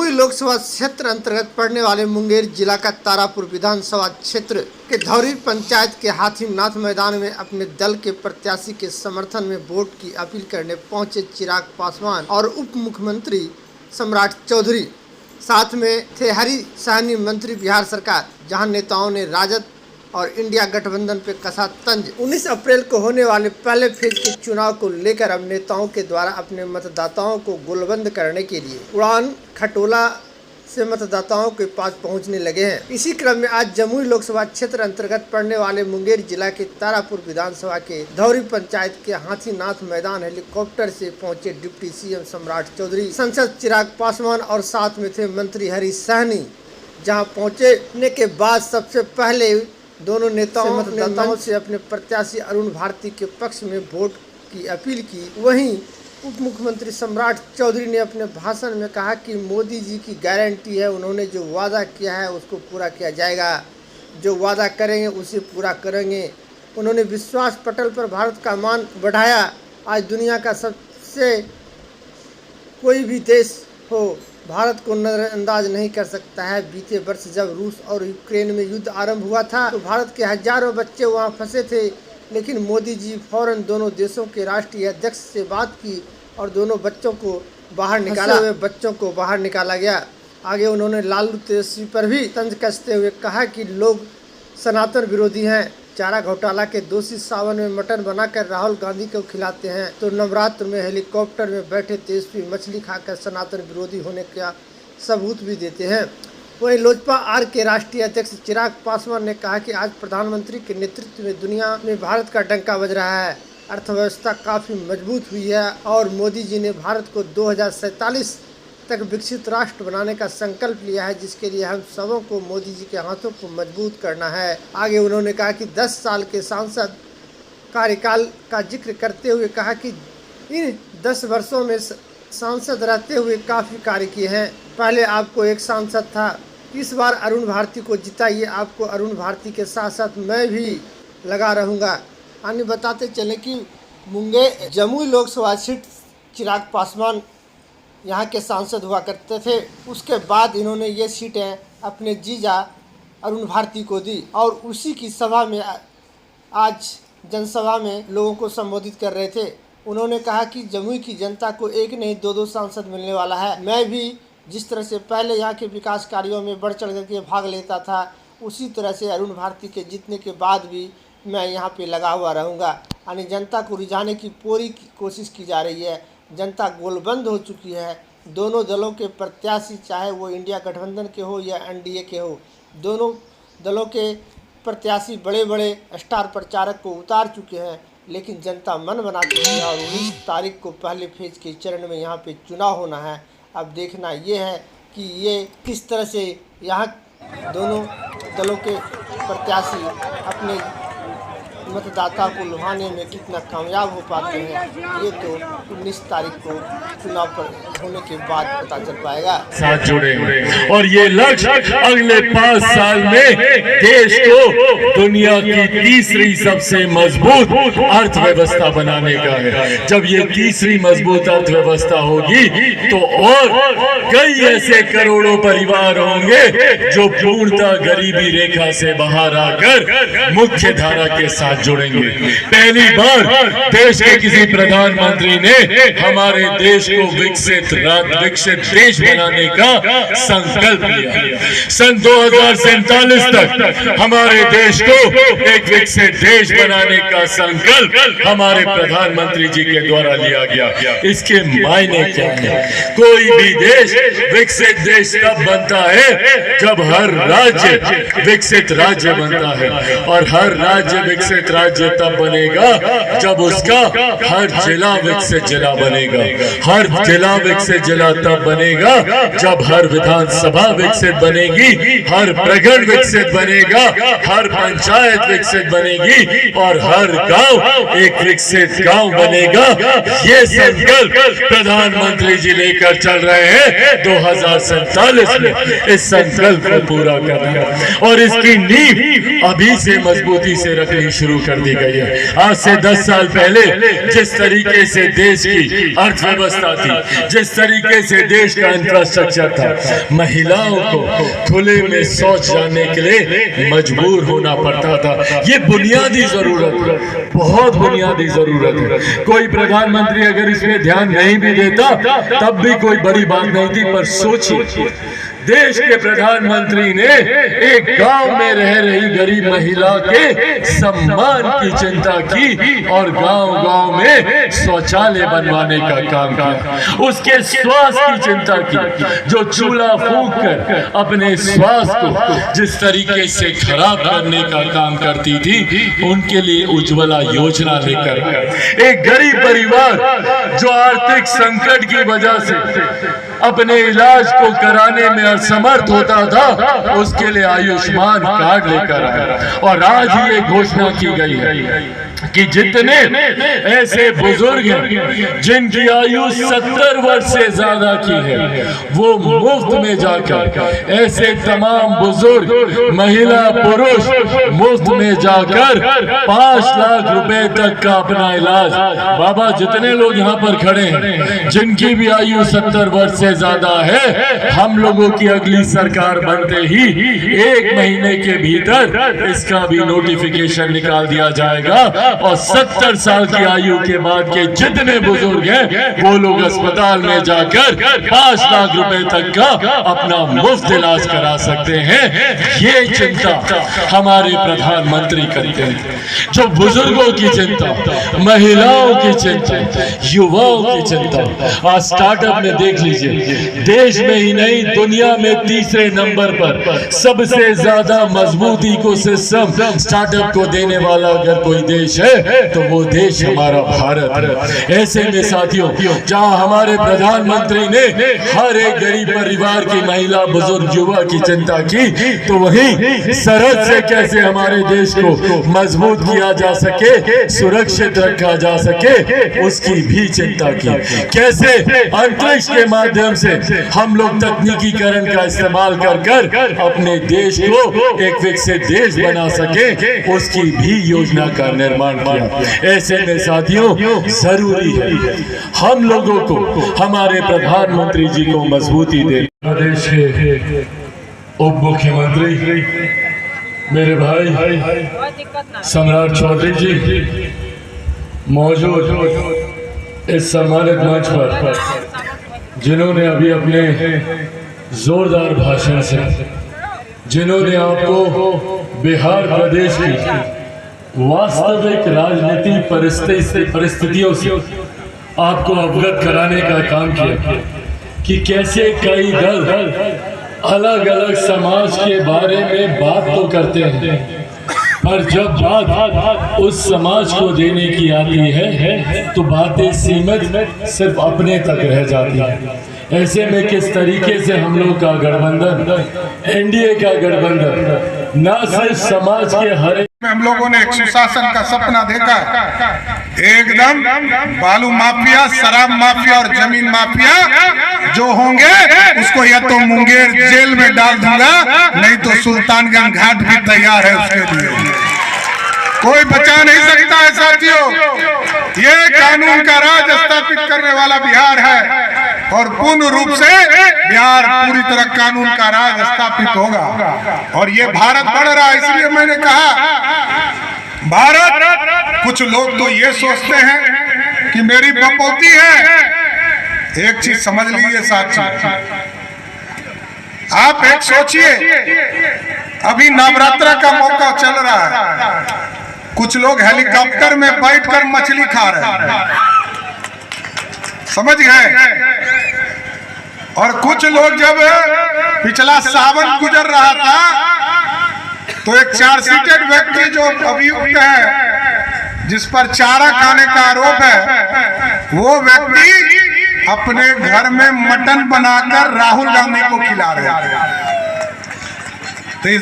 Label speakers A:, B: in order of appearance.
A: जमुई लोकसभा क्षेत्र अंतर्गत पड़ने वाले मुंगेर जिला का तारापुर विधानसभा क्षेत्र के धौरी पंचायत के हाथीनाथ मैदान में अपने दल के प्रत्याशी के समर्थन में वोट की अपील करने पहुंचे चिराग पासवान और उप मुख्यमंत्री सम्राट चौधरी। साथ में थे हरी सहनी मंत्री बिहार सरकार, जहां नेताओं ने राजद और इंडिया गठबंधन पे कसा तंज। 19 अप्रैल को होने वाले पहले फेज के चुनाव को लेकर अब नेताओं के द्वारा अपने मतदाताओं को गोलबंद करने के लिए उड़ान खटोला से मतदाताओं के पास पहुंचने लगे हैं। इसी क्रम में आज जमुई लोकसभा क्षेत्र अंतर्गत पड़ने वाले मुंगेर जिला के तारापुर विधानसभा के धौरी पंचायत के हाथीनाथ मैदान हेलीकॉप्टर से पहुंचे डिप्टी सीएम सम्राट चौधरी, सांसद चिराग पासवान और साथ में थे मंत्री हरी सहनी। जहां पहुंचने के बाद सबसे पहले दोनों नेताओं से अपने प्रत्याशी अरुण भारती के पक्ष में वोट की अपील की। वहीं उप मुख्यमंत्री सम्राट चौधरी ने अपने भाषण में कहा कि मोदी जी की गारंटी है, उन्होंने जो वादा किया है उसको पूरा किया जाएगा, जो वादा करेंगे उसे पूरा करेंगे। उन्होंने विश्वास पटल पर भारत का मान बढ़ाया। आज दुनिया का सबसे कोई भी देश हो भारत को नजरअंदाज नहीं कर सकता है। बीते वर्ष जब रूस और यूक्रेन में युद्ध आरंभ हुआ था तो भारत के हजारों बच्चे वहां फंसे थे, लेकिन मोदी जी फौरन दोनों देशों के राष्ट्रीय अध्यक्ष से बात की और दोनों बच्चों को बाहर निकाला गया। आगे उन्होंने लालू तेजस्वी पर भी तंज कसते हुए कहा कि लोग सनातन विरोधी हैं। चारा घोटाला के दोषी सावन में मटन बनाकर राहुल गांधी को खिलाते हैं तो नवरात्र में हेलीकॉप्टर में बैठे तेजस्वी मछली खाकर सनातन विरोधी होने का सबूत भी देते हैं। वहीं लोजपा आर के राष्ट्रीय अध्यक्ष चिराग पासवान ने कहा कि आज प्रधानमंत्री के नेतृत्व में दुनिया में भारत का डंका बज रहा है। अर्थव्यवस्था काफ़ी मजबूत हुई है और मोदी जी ने भारत को 2047 तक विकसित राष्ट्र बनाने का संकल्प लिया है, जिसके लिए हम सबों को मोदी जी के हाथों को मजबूत करना है। आगे उन्होंने कहा कि 10 साल के सांसद कार्यकाल का जिक्र करते हुए कहा कि इन 10 वर्षों में सांसद रहते हुए काफ़ी कार्य किए हैं। पहले आपको एक सांसद था, इस बार अरुण भारती को जिताइए। आपको अरुण भारती के साथ साथ मैं भी लगा रहूँगा। अन्य बताते चले कि मुंगेर जमुई लोकसभा सीट चिराग पासवान यहाँ के सांसद हुआ करते थे। उसके बाद इन्होंने ये सीटें अपने जीजा अरुण भारती को दी और उसी की सभा में आज जनसभा में लोगों को संबोधित कर रहे थे। उन्होंने कहा कि जमुई की जनता को एक नहीं 2-2 सांसद मिलने वाला है। मैं भी जिस तरह से पहले यहाँ के विकास कार्यों में बढ़ चढ़ करके भाग लेता था, उसी तरह से अरुण भारती के जीतने के बाद भी मैं यहाँ पे लगा हुआ रहूँगा। यानी जनता को रिझाने की पूरी कोशिश की जा रही है। जनता गोलबंद हो चुकी है। दोनों दलों के प्रत्याशी, चाहे वो इंडिया गठबंधन के हो या एनडीए के हो, दोनों दलों के प्रत्याशी बड़े बड़े स्टार प्रचारक को उतार चुके हैं, लेकिन जनता मन बना चुकी है और 19 तारीख को पहले फेज के चरण में यहाँ पे चुनाव होना है। अब देखना ये है कि ये किस तरह से यहाँ दोनों दलों के प्रत्याशी अपने मतदाता को लुभाने में कितना कामयाब हो पाते हैं, ये तो 19 तारीख को चुनाव पर होने के बाद पता चल पाएगा।
B: साथ जुड़ेंगे और ये लक्ष्य अगले 5 साल में देश को दुनिया की तीसरी सबसे मजबूत अर्थव्यवस्था बनाने का है। जब ये तीसरी मजबूत अर्थव्यवस्था होगी तो और कई ऐसे करोड़ों परिवार होंगे जो पूर्णतः गरीबी रेखा से बाहर आकर मुख्य धारा के साथ जुड़ेंगे। पहली बार देश के किसी प्रधानमंत्री ने हमारे देश को विकसित देश बनाने का संकल्प लिया। सन 2047 तक हमारे देश को एक विकसित देश बनाने का संकल्प हमारे प्रधानमंत्री जी के द्वारा लिया गया। इसके मायने क्या है? कोई भी देश विकसित देश तब बनता है जब हर राज्य विकसित राज्य बनता है, और हर राज्य विकसित राज्य तब बनेगा जब उसका हर जिला विकसित जिला बनेगा। हर जिला विकसित जिला तब बनेगा जब हर विधानसभा विकसित बनेगी, हर प्रखंड विकसित बनेगा, हर पंचायत विकसित बनेगी और हर गांव एक विकसित गांव बनेगा। ये संकल्प प्रधानमंत्री जी लेकर चल रहे हैं 2047 में। इस संकल्प को पूरा करना और इसकी नींव अभी से मजबूती से रखनी शुरू कर दी गई है। आज से 10 साल पहले जिस तरीके से देश की अर्थव्यवस्था थी, जिस तरीके से देश का इंफ्रास्ट्रक्चर था, महिलाओं को खुले में शौच जाने के लिए मजबूर होना पड़ता था। ये बुनियादी जरूरत है, बहुत बुनियादी जरूरत है। कोई प्रधानमंत्री अगर इसमें ध्यान नहीं भी देता तब भी कोई बड़ी बात नहीं थी। पर सोचिए, देश के प्रधानमंत्री ने एक गांव में रह रही गरीब महिला के सम्मान की चिंता की और गांव-गांव में शौचालय बनवाने का काम किया। उसके स्वास्थ्य की चिंता की, जो चूल्हा फूंक कर अपने स्वास्थ्य को जिस तरीके से खराब करने का काम करती थी, उनके लिए उज्ज्वला योजना लेकर एक गरीब परिवार जो आर्थिक संकट की वजह से अपने इलाज को कराने में असमर्थ होता था, उसके लिए आयुष्मान कार्ड लेकर आया। और आज ये घोषणा की गई है कि जितने ऐसे बुजुर्ग हैं जिनकी आयु 70 वर्ष से ज्यादा की है, वो मुफ्त में जाकर, ऐसे तमाम बुजुर्ग महिला पुरुष मुफ्त में जाकर 5 लाख रुपए तक का अपना इलाज। बाबा, जितने लोग यहाँ पर खड़े हैं जिनकी भी आयु 70 वर्ष से ज्यादा है, हम लोगों की अगली सरकार बनते ही 1 महीने के भीतर इसका भी नोटिफिकेशन निकाल दिया जाएगा और 70 साल की आयु के बाद के जितने बुजुर्ग हैं वो लोग अस्पताल में जाकर 5 लाख रुपए तक का अपना मुफ्त इलाज करा सकते हैं। ये चिंता हमारे प्रधानमंत्री करते हैं। जो बुजुर्गों की चिंता, महिलाओं की चिंता, युवाओं की चिंता। आज स्टार्टअप में देख लीजिए, देश में ही नहीं दुनिया में तीसरे नंबर पर सबसे ज्यादा मजबूत इकोसिस्टम स्टार्टअप को देने वाला अगर कोई देश है तो वो देश हमारा भारत है। ऐसे में साथियों, जहां हमारे प्रधानमंत्री ने हर एक गरीब परिवार की महिला, बुजुर्ग, युवा की चिंता की, तो वहीं सरहद से कैसे हमारे देश को मजबूत किया जा सके, सुरक्षित रखा जा सके, उसकी भी चिंता की। कैसे अंतरिक्ष के माध्यम से हम लोग तकनीकीकरण का इस्तेमाल कर अपने देश को एक विकसित देश बना सके, उसकी भी योजना का निर्माण किया। ऐसे में साथियों, जरूरी है हम लोगों को हमारे प्रधानमंत्री जी को मजबूती दे। प्रदेश के उप मुख्यमंत्री मेरे भाई सम्राट चौधरी जी मौजूद इस सम्मानित मंच पर, जिन्होंने अभी अपने जोरदार भाषण से, जिन्होंने आपको बिहार प्रदेश की वास्तविक राजनीतिक परिस्थितियों से आपको अवगत कराने का काम किया कि कैसे कई दल अलग अलग समाज के बारे में बात तो करते हैं, पर जब बात उस समाज को देने की आती है तो बातें सीमित सिर्फ अपने तक रह जाती है। ऐसे में किस तरीके से हम लोग का गठबंधन, एनडीए का गठबंधन, न सिर्फ समाज के हर
C: हम लोगों ने एक सुशासन का सपना देखा है। एकदम बालू माफिया, शराब माफिया और जमीन माफिया जो होंगे उसको या तो मुंगेर जेल में डाल दूंगा, नहीं तो सुल्तानगंज घाट भी तैयार है उसके लिए। कोई बचा नहीं सकता है साथियों। ये कानून का राज स्थापित करने वाला बिहार है और पूर्ण रूप से बिहार पूरी तरह कानून का राज स्थापित होगा। और ये भारत बढ़ रहा है, इसलिए मैंने कहा भारत, कुछ लोग तो ये सोचते हैं कि मेरी बपौती है। एक चीज समझ लीजिए साथी, आप एक सोचिए, अभी नवरात्र का मौका चल रहा है, कुछ लोग हेलीकॉप्टर में बैठकर मछली खा रहे हैं, समझ गए। और कुछ लोग जब पिछला सावन गुजर रहा था तो एक 4 सीटेड व्यक्ति जो अभियुक्त है, जिस पर चारा खाने का आरोप है, वो व्यक्ति अपने घर में मटन बनाकर राहुल गांधी को खिला रहे हैं। तो इस